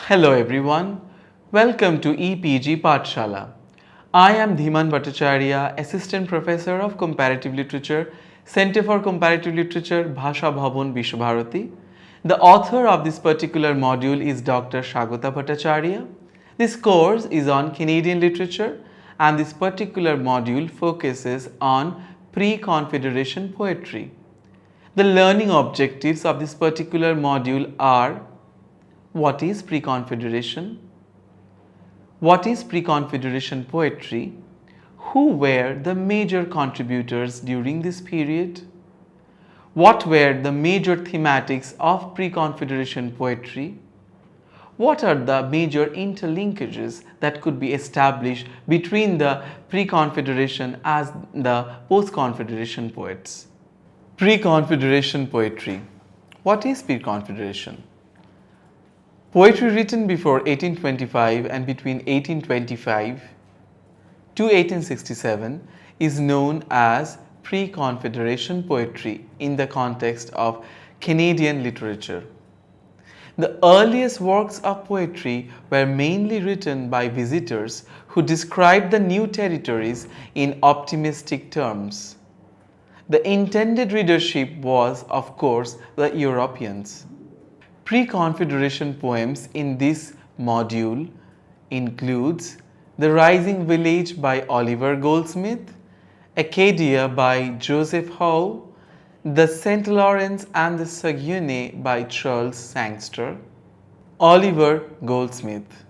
Hello everyone, welcome to EPG Pathshala. I am Dhiman Bhattacharya, Assistant Professor of Comparative Literature, Center for Comparative Literature, Bhasha Bhavan, Vishwabharati. The author of this particular module is Dr. Shagota Bhattacharya. This course is on Canadian literature and this particular module focuses on pre-Confederation poetry. The learning objectives of this particular module are: what is pre-Confederation? What is pre-Confederation poetry? Who were the major contributors during this period? What were the major thematics of pre-Confederation poetry? What are the major interlinkages that could be established between the pre-Confederation as the post-Confederation poets? Pre-Confederation poetry. What is pre-Confederation? Poetry written before 1825 and between 1825 to 1867 is known as pre-Confederation poetry in the context of Canadian literature. The earliest works of poetry were mainly written by visitors who described the new territories in optimistic terms. The intended readership was, of course, the Europeans. Pre-Confederation poems in this module includes The Rising Village by Oliver Goldsmith, Acadia by Joseph Howe, The St. Lawrence and the Saguenay by Charles Sangster. Oliver Goldsmith.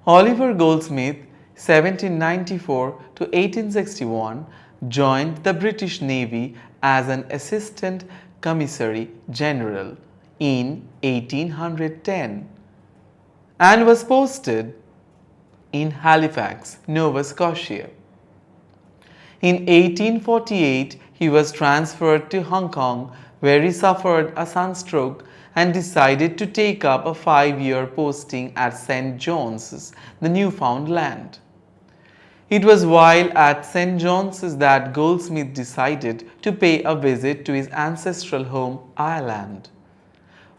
Oliver Goldsmith, 1794 to 1861, joined the British Navy as an Assistant Commissary General in 1810 and was posted in Halifax, Nova Scotia. In 1848, he was transferred to Hong Kong, where he suffered a sunstroke and decided to take up a 5-year posting at St. John's, the Newfoundland. It was while at St. John's that Goldsmith decided to pay a visit to his ancestral home, Ireland.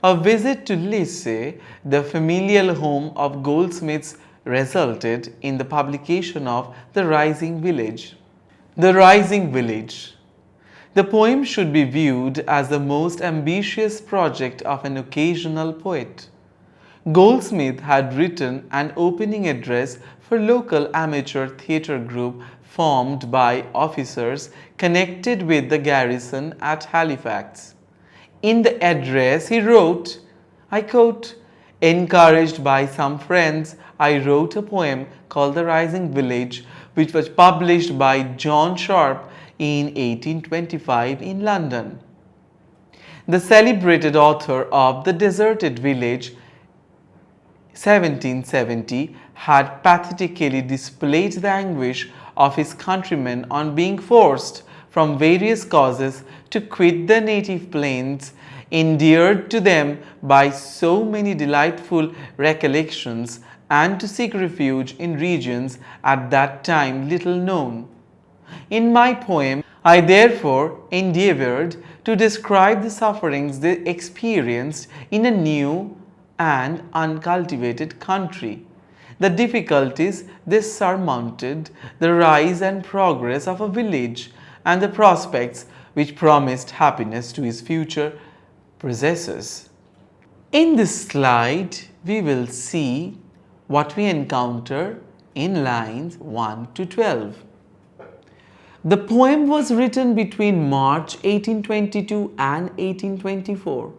A visit to Lissay, the familial home of Goldsmiths, resulted in the publication of The Rising Village. The Rising Village. The poem should be viewed as the most ambitious project of an occasional poet. Goldsmith had written an opening address for local amateur theatre group formed by officers connected with the garrison at Halifax. In the address, he wrote, I quote, "Encouraged by some friends, I wrote a poem called The Rising Village, which was published by John Sharp in 1825 in London." The celebrated author of The Deserted Village, 1770, had pathetically displayed the anguish of his countrymen on being forced from various causes to quit the native plains, endeared to them by so many delightful recollections, and to seek refuge in regions at that time little known. In my poem, I therefore endeavored to describe the sufferings they experienced in a new and uncultivated country, the difficulties they surmounted, the rise and progress of a village, and the prospects which promised happiness to his future possessors. In this slide, we will see what we encounter in lines 1 to 12. The poem was written between March 1822 and 1824.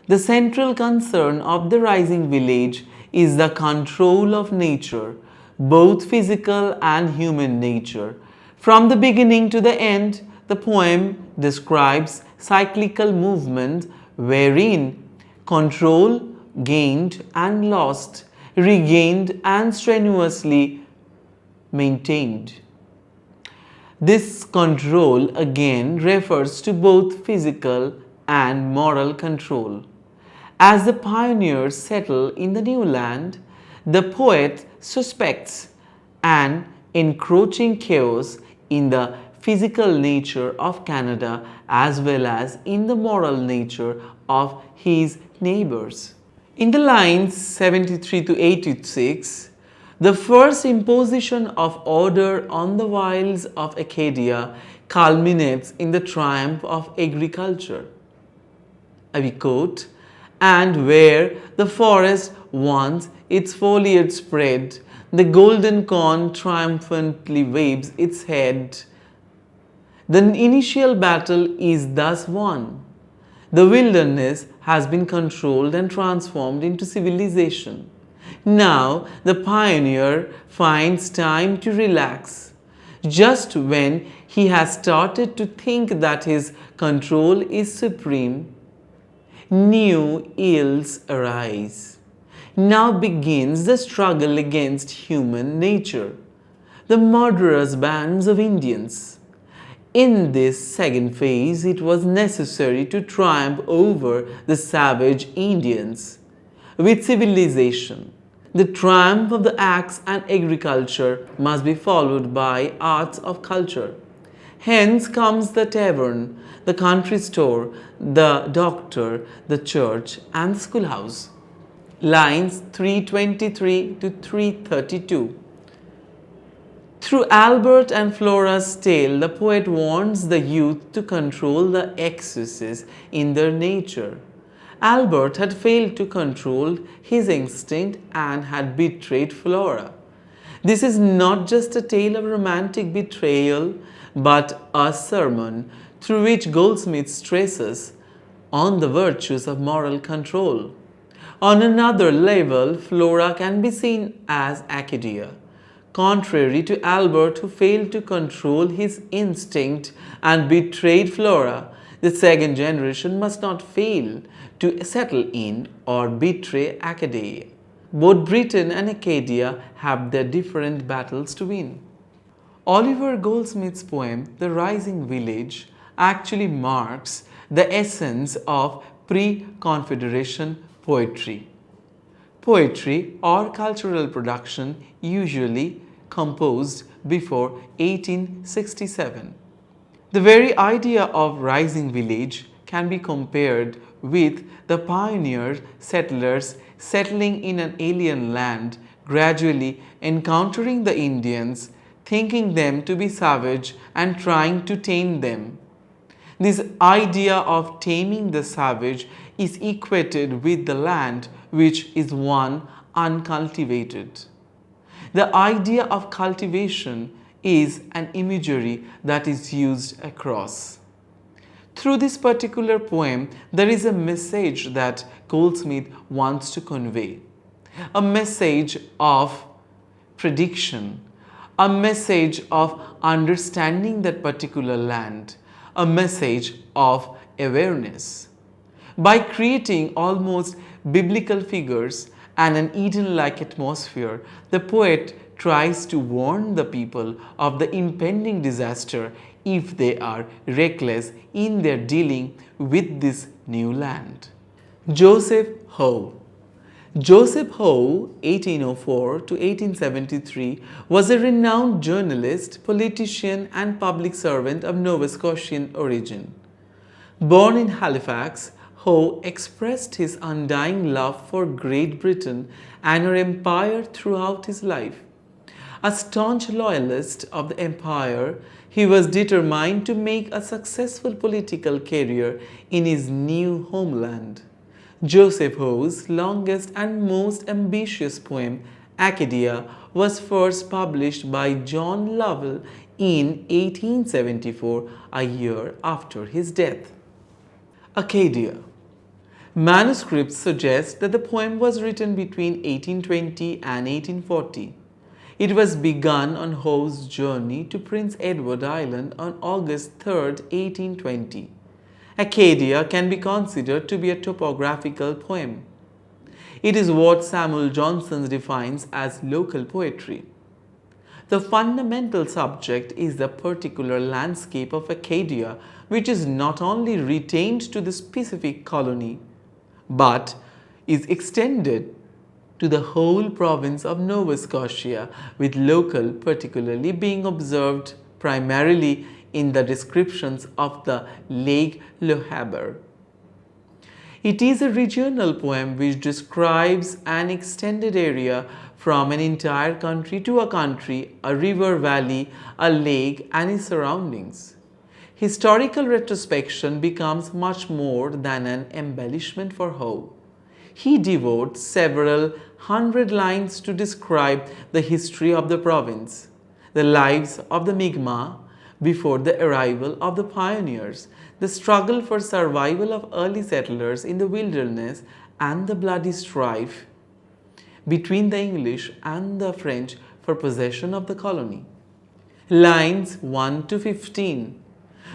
The central concern of The Rising Village is the control of nature, both physical and human nature. From the beginning to the end, the poem describes cyclical movement wherein control gained and lost, regained and strenuously maintained. This control again refers to both physical and moral control. As the pioneers settle in the new land, the poet suspects an encroaching chaos in the physical nature of Canada as well as in the moral nature of his neighbors. In the lines 73 to 86, the first imposition of order on the wilds of Acadia culminates in the triumph of agriculture. We quote, "And where the forest once its foliage spread, the golden corn triumphantly waves its head. The initial battle is thus won. The wilderness has been controlled and transformed into civilization. Now the pioneer finds time to relax. Just when he has started to think that his control is supreme, new ills arise. Now begins the struggle against human nature, the murderous bands of Indians. In this second phase, it was necessary to triumph over the savage Indians with civilization. The triumph of the axe and agriculture must be followed by arts of culture. Hence comes the tavern, the country store, the doctor, the church, and the schoolhouse." Lines 323 to 332. Through Albert and Flora's tale, the poet warns the youth to control the excesses in their nature. Albert had failed to control his instinct and had betrayed Flora. This is not just a tale of romantic betrayal, but a sermon through which Goldsmith stresses on the virtues of moral control. On another level, Flora can be seen as Acadia. Contrary to Albert, who failed to control his instinct and betrayed Flora, the second generation must not fail to settle in or betray Acadia. Both Britain and Acadia have their different battles to win. Oliver Goldsmith's poem, The Rising Village, actually marks the essence of pre-Confederation poetry. Poetry or cultural production usually composed before 1867. The very idea of rising village can be compared with the pioneer settlers settling in an alien land, gradually encountering the Indians, thinking them to be savage and trying to tame them. This idea of taming the savage is equated with the land which is one uncultivated. The idea of cultivation is an imagery that is used across. Through this particular poem, there is a message that Goldsmith wants to convey. A message of prediction, a message of understanding that particular land, a message of awareness. By creating almost biblical figures and an Eden-like atmosphere, the poet tries to warn the people of the impending disaster if they are reckless in their dealing with this new land. Joseph Howe. Joseph Howe, 1804 to 1873, was a renowned journalist, politician, and public servant of Nova Scotian origin. Born in Halifax, Howe expressed his undying love for Great Britain and her empire throughout his life. A staunch loyalist of the empire, he was determined to make a successful political career in his new homeland. Joseph Howe's longest and most ambitious poem, Acadia, was first published by John Lovell in 1874, a year after his death. Acadia. Manuscripts suggest that the poem was written between 1820 and 1840. It was begun on Howe's journey to Prince Edward Island on August 3, 1820. Acadia can be considered to be a topographical poem. It is what Samuel Johnson defines as local poetry. The fundamental subject is the particular landscape of Acadia, which is not only retained to the specific colony, but is extended to the whole province of Nova Scotia, with local particularly being observed primarily in the descriptions of the Lake Le Havre. It is a regional poem which describes an extended area from an entire country to a country, a river valley, a lake, and its surroundings. Historical retrospection becomes much more than an embellishment for Howe. He devotes several hundred lines to describe the history of the province, the lives of the Mi'kmaq before the arrival of the pioneers, the struggle for survival of early settlers in the wilderness, and the bloody strife between the English and the French for possession of the colony. Lines 1 to 15.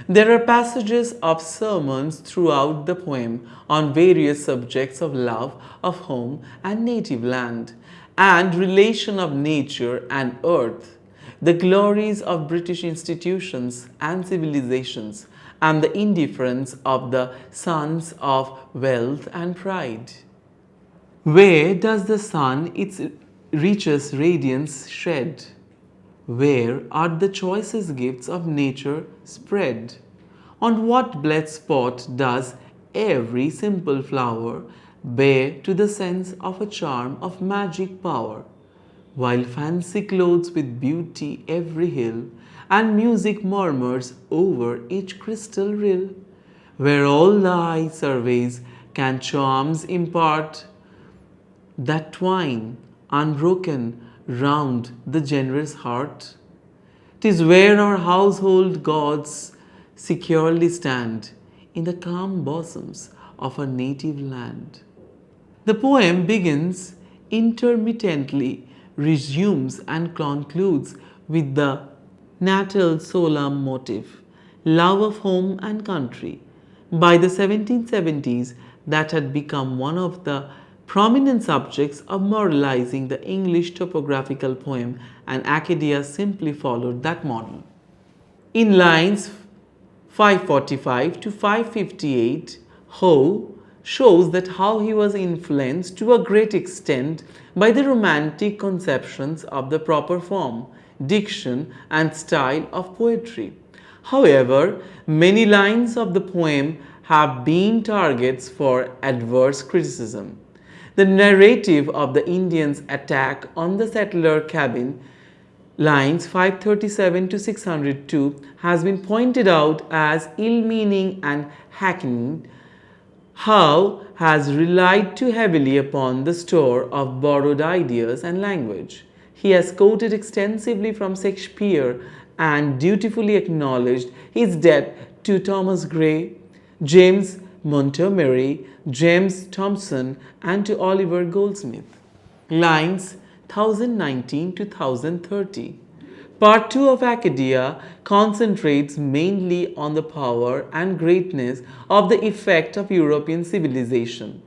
There are passages of sermons throughout the poem on various subjects of love of home and native land, and relation of nature and earth, the glories of British institutions and civilizations, and the indifference of the sons of wealth and pride. Where does the sun its richest radiance shed? Where are the choicest gifts of nature spread? On what blessed spot does every simple flower bear to the sense of a charm of magic power? While fancy clothes with beauty every hill, and music murmurs over each crystal rill, where all the eye surveys can charms impart, that twine unbroken round the generous heart. 'Tis where our household gods securely stand in the calm bosoms of our native land. The poem begins intermittently, resumes and concludes with the natal solemn motif, love of home and country. By the 1770s, that had become one of the prominent subjects of moralizing the English topographical poem, and Acadia simply followed that model. In lines 545 to 558, Howe shows that how he was influenced to a great extent by the romantic conceptions of the proper form, diction, and style of poetry. However, many lines of the poem have been targets for adverse criticism. The narrative of the Indians' attack on the settler cabin, lines 537 to 602, has been pointed out as ill-meaning and hackneyed. Howe has relied too heavily upon the store of borrowed ideas and language. He has quoted extensively from Shakespeare and dutifully acknowledged his debt to Thomas Gray, James Montgomery, James Thomson, and to Oliver Goldsmith. Lines 1019 to 1030. Part 2 of Acadia concentrates mainly on the power and greatness of the effect of European civilization.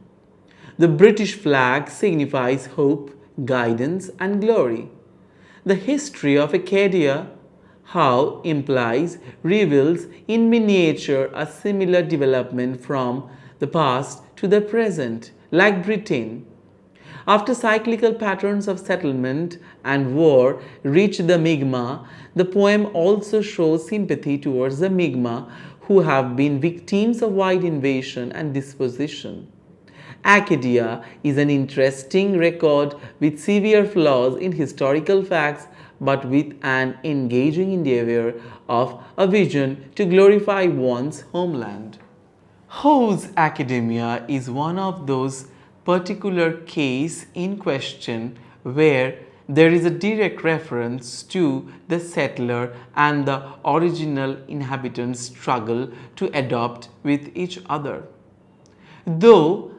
The British flag signifies hope, guidance, and glory. The history of Acadia, Howe implies, reveals in miniature a similar development from the past to the present, like Britain. After cyclical patterns of settlement and war reach the Mi'kmaq, the poem also shows sympathy towards the Mi'kmaq who have been victims of white invasion and dispossession. Acadia is an interesting record with severe flaws in historical facts, but with an engaging endeavor of a vision to glorify one's homeland. Howe's Academia is one of those particular case in question where there is a direct reference to the settler and the original inhabitants' struggle to adopt with each other. Though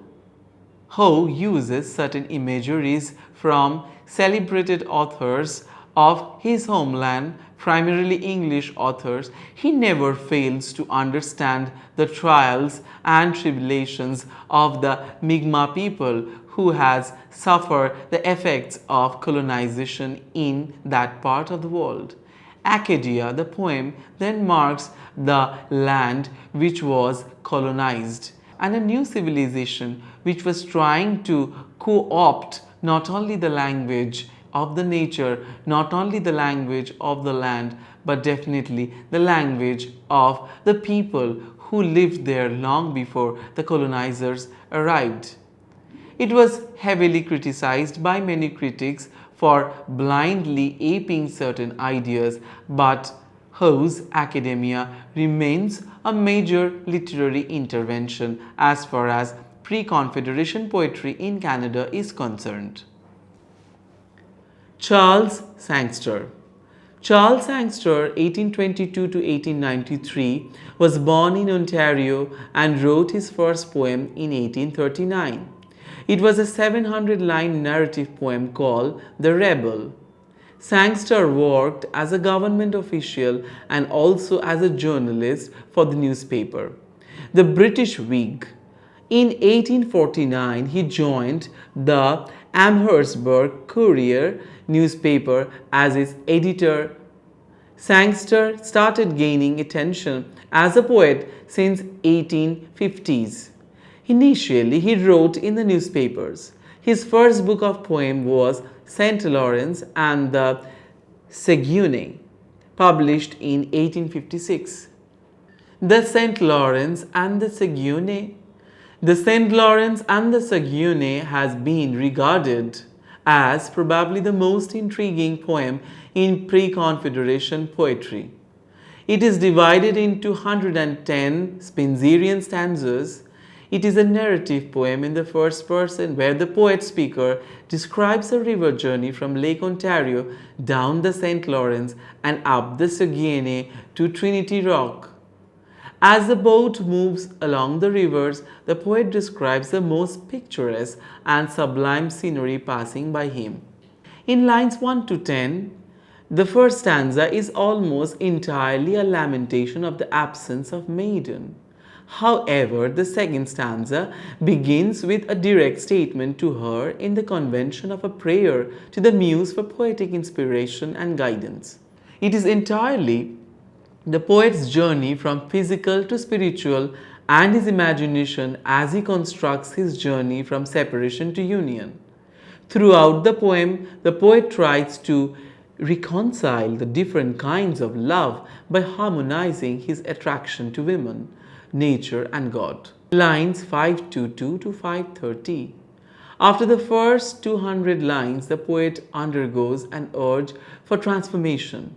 Howe uses certain imageries from celebrated authors of his homeland, primarily English authors, he never fails to understand the trials and tribulations of the Mi'kmaq people who has suffered the effects of colonization in that part of the world. Acadia, the poem, then marks the land which was colonized and a new civilization which was trying to co-opt not only the language, of the nature, not only the language of the land, but definitely the language of the people who lived there long before the colonizers arrived. It was heavily criticized by many critics for blindly aping certain ideas, but whose academia remains a major literary intervention as far as pre-Confederation poetry in Canada is concerned. Charles Sangster. Charles Sangster, 1822 to 1893, was born in Ontario and wrote his first poem in 1839. It was a 700-line narrative poem called The Rebel. Sangster worked as a government official and also as a journalist for the newspaper, the British Whig. In 1849, he joined the Amherstburg Courier newspaper as its editor. Sangster started gaining attention as a poet since 1850s. Initially, he wrote in the newspapers. His first book of poems was St. Lawrence and the Saguenay, published in 1856. The St. Lawrence and the Saguenay. The St. Lawrence and the Saguenay has been regarded as probably the most intriguing poem in pre-Confederation poetry. It is divided into 110 Spenserian stanzas. It is a narrative poem in the first person where the poet speaker describes a river journey from Lake Ontario down the St. Lawrence and up the Saguenay to Trinity Rock. As the boat moves along the rivers, the poet describes the most picturesque and sublime scenery passing by him. In lines 1 to 10, the first stanza is almost entirely a lamentation of the absence of maiden. However, the second stanza begins with a direct statement to her in the convention of a prayer to the muse for poetic inspiration and guidance. It is entirely the poet's journey from physical to spiritual and his imagination as he constructs his journey from separation to union. Throughout the poem, the poet tries to reconcile the different kinds of love by harmonizing his attraction to women, nature, and God. Lines 522 to 530. After the first 200 lines, the poet undergoes an urge for transformation.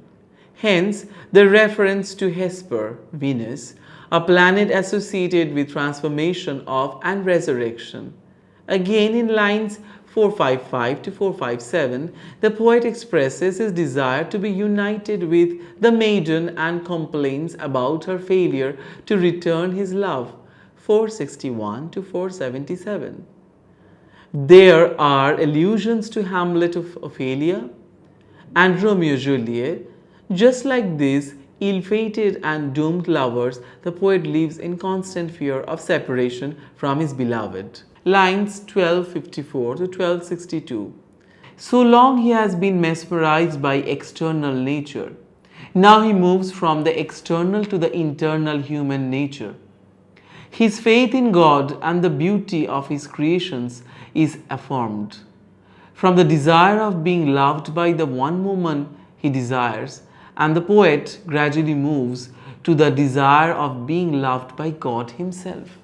Hence, the reference to Hesper, Venus, a planet associated with transformation of and resurrection. Again, in lines 455 to 457, the poet expresses his desire to be united with the maiden and complains about her failure to return his love. 461 to 477. There are allusions to Hamlet of Ophelia and Romeo and Juliet. Just like these ill-fated and doomed lovers, the poet lives in constant fear of separation from his beloved. Lines 1254 to 1262. So long he has been mesmerized by external nature. Now he moves from the external to the internal human nature. His faith in God and the beauty of his creations is affirmed. From the desire of being loved by the one woman he desires, and the poet gradually moves to the desire of being loved by God himself.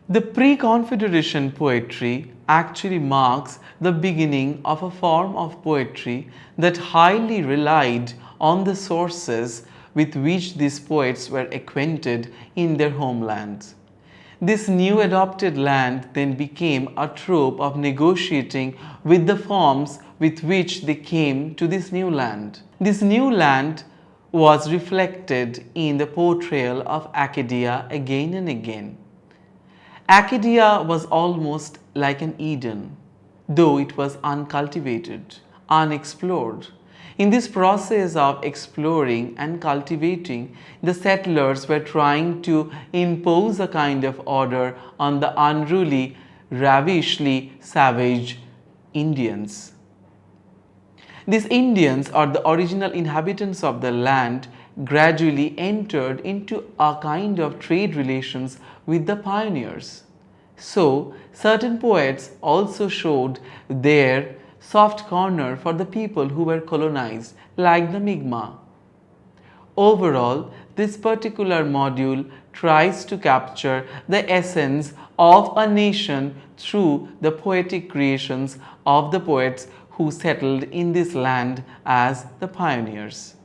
The pre-Confederation poetry actually marks the beginning of a form of poetry that highly relied on the sources with which these poets were acquainted in their homelands. This new adopted land then became a trope of negotiating with the forms with which they came to this new land. This new land was reflected in the portrayal of Acadia again and again. Acadia was almost like an Eden, though it was uncultivated, unexplored. In this process of exploring and cultivating, the settlers were trying to impose a kind of order on the unruly, ravishingly savage Indians. These Indians, or the original inhabitants of the land, gradually entered into a kind of trade relations with the pioneers. So, certain poets also showed their soft corner for the people who were colonized, like the Mi'kmaq. Overall, this particular module tries to capture the essence of a nation through the poetic creations of the poets who settled in this land as the pioneers.